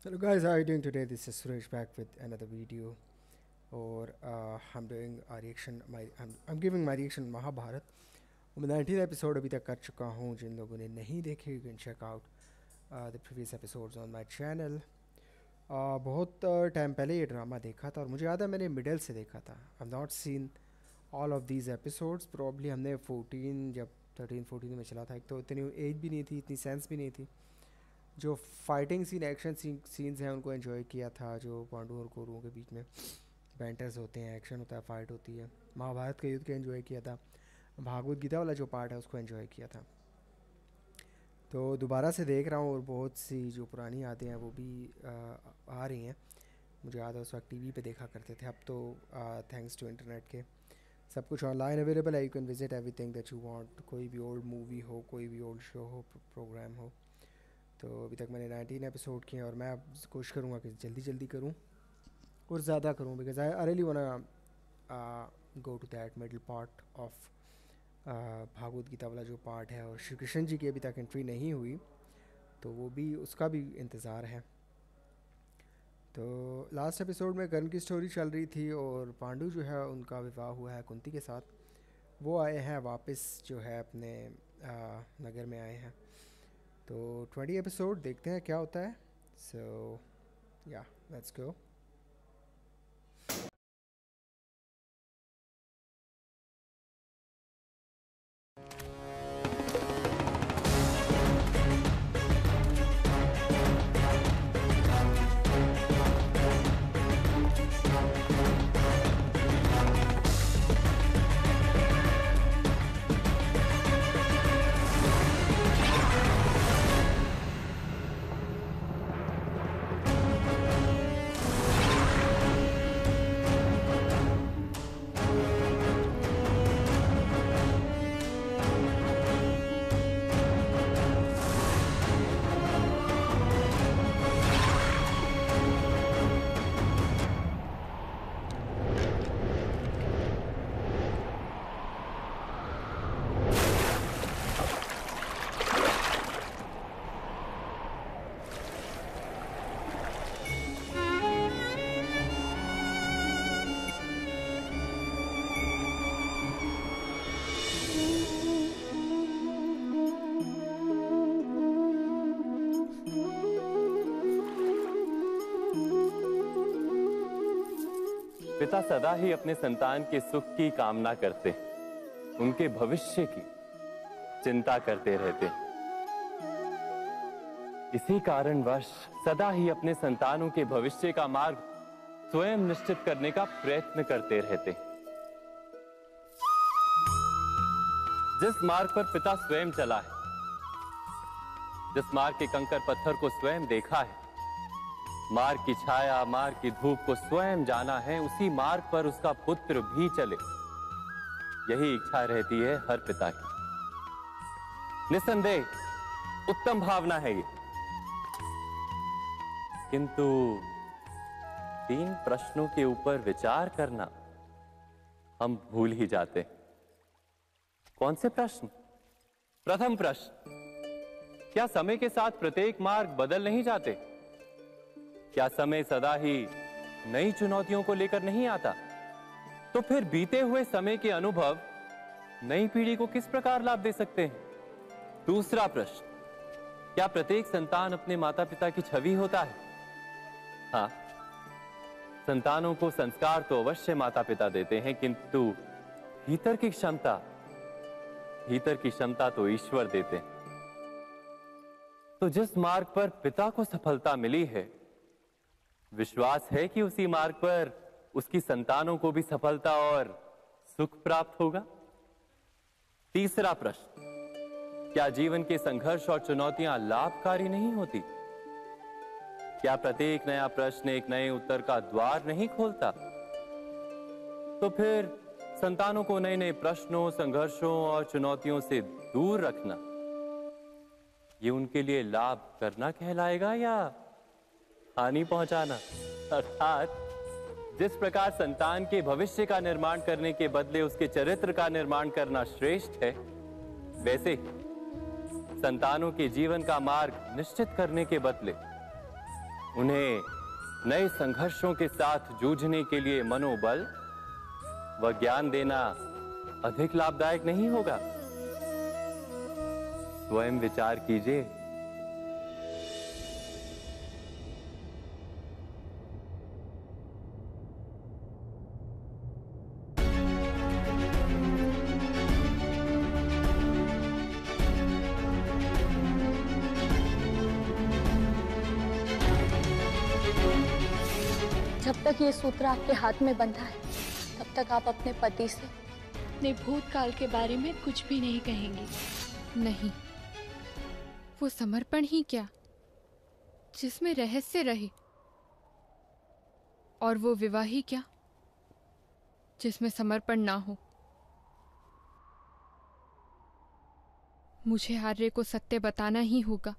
Hello guys, how are you doing today? This is Suresh back with another video, or I'm doing a reaction. I'm giving my reaction Mahabharat. मैं 19 episode अभी तक कर चुका हूँ. जिन लोगों ने नहीं देखे, you can check out the previous episodes on my channel. बहुत टाइम पहले ये ड्रामा देखा था और मुझे याद है मैंने मिडल से देखा था. I have not seen all of these episodes. Probably हमने 14 जब 13-14 में चला था. एक तो इतनी एज भी नहीं थी, इतनी सेंस भी नहीं थी. जो फाइटिंग सीन, एक्शन सीन्स हैं उनको एंजॉय किया था. जो पांडु और कौरवों के बीच में बैंटर्स होते हैं, एक्शन होता है, फाइट होती है. महाभारत के युद्ध को एंजॉय किया था. भागवत गीता वाला जो पार्ट है उसको एंजॉय किया था. तो दोबारा से देख रहा हूँ और बहुत सी जो पुरानी यादें हैं वो भी आ रही हैं. मुझे याद है उस वक्त टीवी पे देखा करते थे. अब तो थैंक्स टू इंटरनेट के सब कुछ ऑनलाइन अवेलेबल है. You can visit everything that you want. कोई भी ओल्ड मूवी हो, कोई भी ओल्ड शो हो, प्रोग्राम हो. तो अभी तक मैंने 19 एपिसोड किए हैं और मैं अब कोशिश करूँगा कि जल्दी जल्दी करूँ और ज़्यादा करूँ. Because I really wanna go to that middle part of Bhagavad Gita वाला जो पार्ट है. और श्री कृष्ण जी की अभी तक एंट्री नहीं हुई, तो वो भी, उसका भी इंतज़ार है. तो लास्ट एपिसोड में कर्ण की स्टोरी चल रही थी और पांडु जो है उनका विवाह हुआ है कुंती के साथ. वो आए हैं वापस, जो है अपने नगर में आए हैं. तो 20 एपिसोड देखते हैं क्या होता है. सो या लेट्स गो. पिता सदा ही अपने संतान के सुख की कामना करते हैं, उनके भविष्य की चिंता करते रहते हैं. इसी कारणवश सदा ही अपने संतानों के भविष्य का मार्ग स्वयं निश्चित करने का प्रयत्न करते रहते हैं. जिस मार्ग पर पिता स्वयं चला है, जिस मार्ग के कंकर पत्थर को स्वयं देखा है, मार्ग की छाया, मार्ग की धूप को स्वयं जाना है, उसी मार्ग पर उसका पुत्र भी चले, यही इच्छा रहती है हर पिता की. निस्संदेह उत्तम भावना है ये. किंतु 3 प्रश्नों के ऊपर विचार करना हम भूल ही जाते. कौन से प्रश्न? प्रथम प्रश्न, क्या समय के साथ प्रत्येक मार्ग बदल नहीं जाते? क्या समय सदा ही नई चुनौतियों को लेकर नहीं आता? तो फिर बीते हुए समय के अनुभव नई पीढ़ी को किस प्रकार लाभ दे सकते हैं? दूसरा प्रश्न, क्या प्रत्येक संतान अपने माता पिता की छवि होता है? हाँ, संतानों को संस्कार तो अवश्य माता पिता देते हैं, किंतु भीतर की क्षमता तो ईश्वर देते हैं. तो जिस मार्ग पर पिता को सफलता मिली है, विश्वास है कि उसी मार्ग पर उसकी संतानों को भी सफलता और सुख प्राप्त होगा. तीसरा प्रश्न, क्या जीवन के संघर्ष और चुनौतियां लाभकारी नहीं होती? क्या प्रत्येक नया प्रश्न एक नए उत्तर का द्वार नहीं खोलता? तो फिर संतानों को नए नए प्रश्नों, संघर्षों और चुनौतियों से दूर रखना, ये उनके लिए लाभ करना कहलाएगा या हानि पहुंचाना? अर्थात जिस प्रकार संतान के भविष्य का निर्माण करने के बदले उसके चरित्र का निर्माण करना श्रेष्ठ है, वैसे ही संतानों के जीवन का मार्ग निश्चित करने के बदले उन्हें नए संघर्षों के साथ जूझने के लिए मनोबल व ज्ञान देना अधिक लाभदायक नहीं होगा? स्वयं विचार कीजिए। जब तक ये सूत्र आपके हाथ में बंधा है, तब तक आप अपने पति से अपने भूतकाल के बारे में कुछ भी नहीं कहेंगी। नहीं, वो समर्पण ही क्या जिसमें रहस्य रहे, और वो विवाह ही क्या जिसमें समर्पण ना हो। मुझे आर्य को सत्य बताना ही होगा।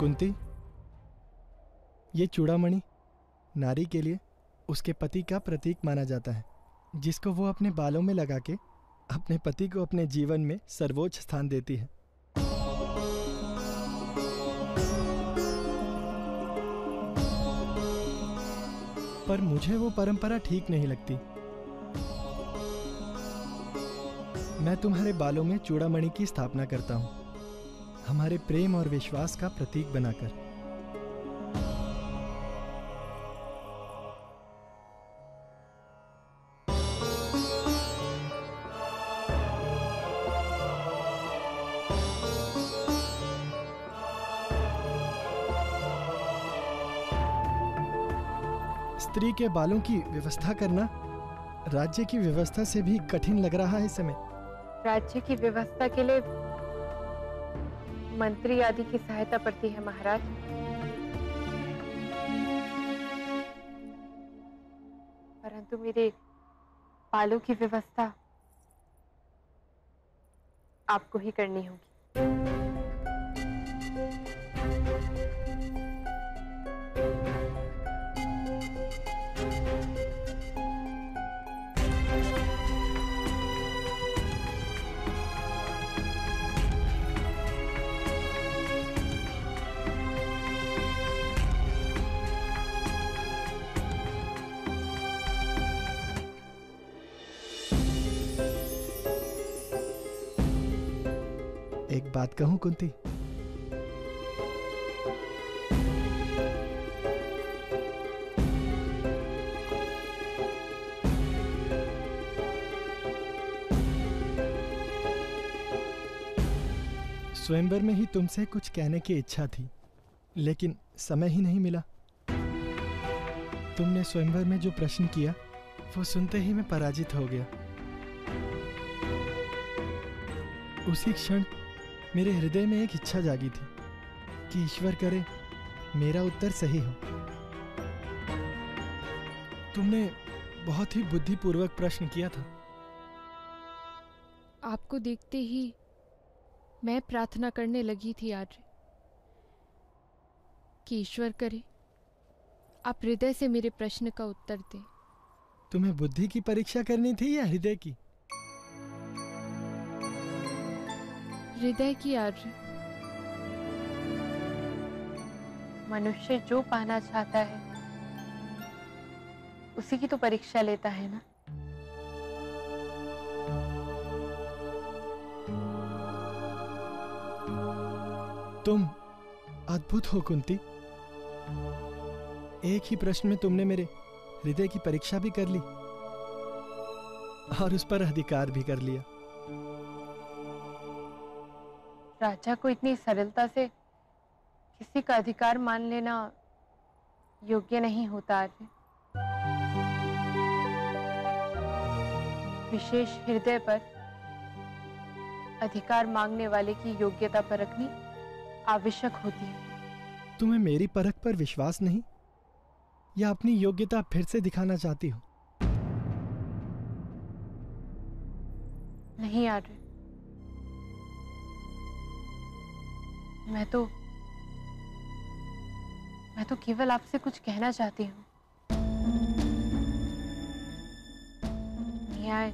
कुंती, ये चूड़ामणि नारी के लिए उसके पति का प्रतीक माना जाता है, जिसको वो अपने बालों में लगा के अपने पति को अपने जीवन में सर्वोच्च स्थान देती है। पर मुझे वो परंपरा ठीक नहीं लगती। मैं तुम्हारे बालों में चूड़ामणि की स्थापना करता हूं, हमारे प्रेम और विश्वास का प्रतीक बनाकर। स्त्री के बालों की व्यवस्था करना राज्य की व्यवस्था से भी कठिन लग रहा है इस समय। राज्य की व्यवस्था के लिए मंत्री आदि की सहायता पड़ती है महाराज। परंतु मेरे बालों की व्यवस्था आपको ही करनी होगी। एक बात कहूं कुंती, स्वयंवर में ही तुमसे कुछ कहने की इच्छा थी, लेकिन समय ही नहीं मिला। तुमने स्वयंवर में जो प्रश्न किया वो सुनते ही मैं पराजित हो गया। उसी क्षण मेरे हृदय में एक इच्छा जागी थी कि ईश्वर करे मेरा उत्तर सही हो। तुमने बहुत ही बुद्धिपूर्वक प्रश्न किया था। आपको देखते ही मैं प्रार्थना करने लगी थी आर्य कि ईश्वर करे आप हृदय से मेरे प्रश्न का उत्तर दें। तुम्हें बुद्धि की परीक्षा करनी थी या हृदय की? हृदय की आर्य। मनुष्य जो पाना चाहता है उसी की तो परीक्षा लेता है ना। तुम अद्भुत हो कुंती। एक ही प्रश्न में तुमने मेरे हृदय की परीक्षा भी कर ली और उस पर अधिकार भी कर लिया। राजा को इतनी सरलता से किसी का अधिकार मान लेना योग्य नहीं होता आर्य। विशेष हृदय पर अधिकार मांगने वाले की योग्यता परखनी आवश्यक होती है। तुम्हें मेरी परख पर विश्वास नहीं या अपनी योग्यता फिर से दिखाना चाहती हो? नहीं आर्य, मैं तो केवल आपसे कुछ कहना चाहती हूँ। न्याय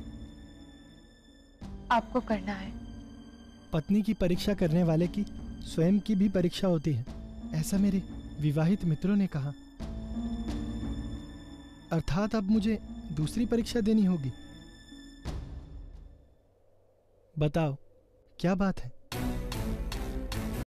आपको करना है। पत्नी की परीक्षा करने वाले की स्वयं की भी परीक्षा होती है, ऐसा मेरे विवाहित मित्रों ने कहा। अर्थात अब मुझे दूसरी परीक्षा देनी होगी। बताओ क्या बात है?